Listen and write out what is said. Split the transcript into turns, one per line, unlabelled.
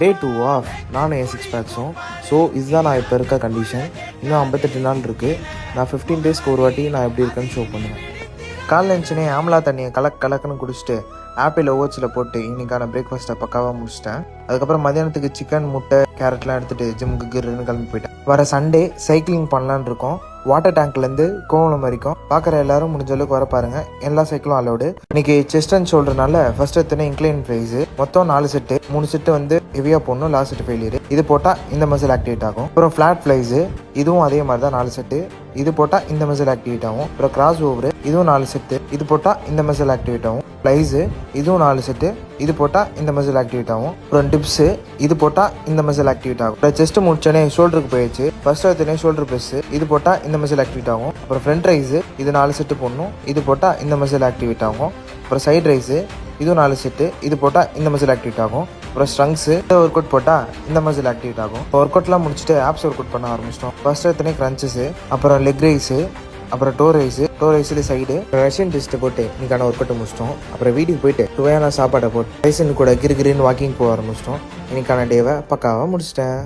டே 2 of நானும் என் 6 பேக்ஸும். So இதுதான் நான் இப்போ இருக்க கண்டிஷன். இன்னும் 58 நாள் இருக்குது. நான் 15 டேஸ்க்கு ஒரு வாட்டி நான் எப்படி இருக்கேன்னு ஷோ பண்ணுவேன். காலைல எழுந்துச்சுனே ஆம்லா தண்ணியை கலக்குன்னு குடிச்சிட்டு ஆப்பிள் ஓவர்ஸில் போட்டு இன்றைக்கான பிரேக்ஃபாஸ்ட்டை பக்காவாக முடிச்சிட்டேன். அதுக்கப்புறம் மதியானத்துக்கு சிக்கன், முட்டை, கேரட்லாம் எடுத்துகிட்டு ஜிம்முக்கு கிருன்னு கிளம்பி போயிட்டேன். வர சண்டே சைக்கிளிங் பண்ணலான்னு இருக்கோம். வாட்டர் டேங்க்லேருந்து கோவளம் வரைக்கும். பார்க்குற எல்லாரும் முடிஞ்ச அளவுக்கு வர பாருங்கள். எல்லா சைக்கிளும் அலோடு. இன்னைக்கு செஸ்ட் அண்ட் ஷோல்டர்னால ஃபர்ஸ்ட் எத்தனை இன்க்ளைன் ப்ரைஸு மொத்தம் 4 செட்டு. 3 செட்டு வந்து ஹெவியாக போடணும், லாஸ்ட் செட்டு ஃபெயிலியர். இது போட்டால் இந்த மசில் ஆக்டிவேட் ஆகும். அப்புறம் ஃப்ளாட் ஃப்ளைஸு, இதுவும் அதே மாதிரி தான் 4 செட்டு. இது போட்டால் இந்த மசில் ஆக்டிவேட் ஆகும். அப்புறம் கிராஸ் ஓவரு, இதுவும் 4 செட்டு. இது போட்டால் இந்த மசில் ஆக்டிவேட் ஆகும். ஃப்ளைஸு, இதுவும் 4 செட்டு. இது போட்டால் இந்த மசில் ஆக்டிவேட் ஆகும். அப்புறம் டிப்ஸு, இது போட்டால் இந்த மசில் ஆக்டிவேட் ஆகும். அப்புறம் செஸ்ட் முடிச்சோடனே ஷோல்டருக்கு போயிடுச்சு. ஃபர்ஸ்ட் எடுத்தோடனே ஷோல்டர் ப்ரெஸ்ஸு, இது போட்டால் இந்த மசில் ஆக்டிவேட் ஆகும். அப்புறம் ஃப்ரண்ட் ரைஸு, இது 4 செட்டு போடணும். இது போட்டால் இந்த மசில் ஆக்டிவேட் ஆகும். அப்புறம் சைட் ரைஸு, இதுவும் 4 செட்டு. இது போட்டால் இந்த மசில் ஆக்டிவேட் ஆகும். அப்புறம் ஸ்ட்ரங்ஸு, ஒர்க் அவுட் போட்டால் இந்த மசில் ஆக்டிவேட் ஆகும். இப்போ ஒர்க் அவுட்லாம் முடிச்சுட்டு ஆப்ஸ் ஒர்க் அவுட் பண்ண ஆரம்பிச்சிட்டோம். ஃபர்ஸ்ட் எடுத்தோடனே கிரன்ச்சஸு, அப்புறம் லெக் ரைஸு, அப்புறம் டோ ரைஸில் சைடு ரஷ்யன் டெஸ்ட்டு போட்டு இன்னைக்கான ஒர்க் அவுட் முடிச்சிட்டோம். அப்புறம் வீட்டுக்கு போயிட்டு சுவையான சாப்பாடை போட்டு ரைசன் கூட கிருன்னு வாக்கிங் போக ஆரம்பிச்சிட்டோம். இன்னைக்கான டேவை பக்காவாக முடிச்சிட்டேன்.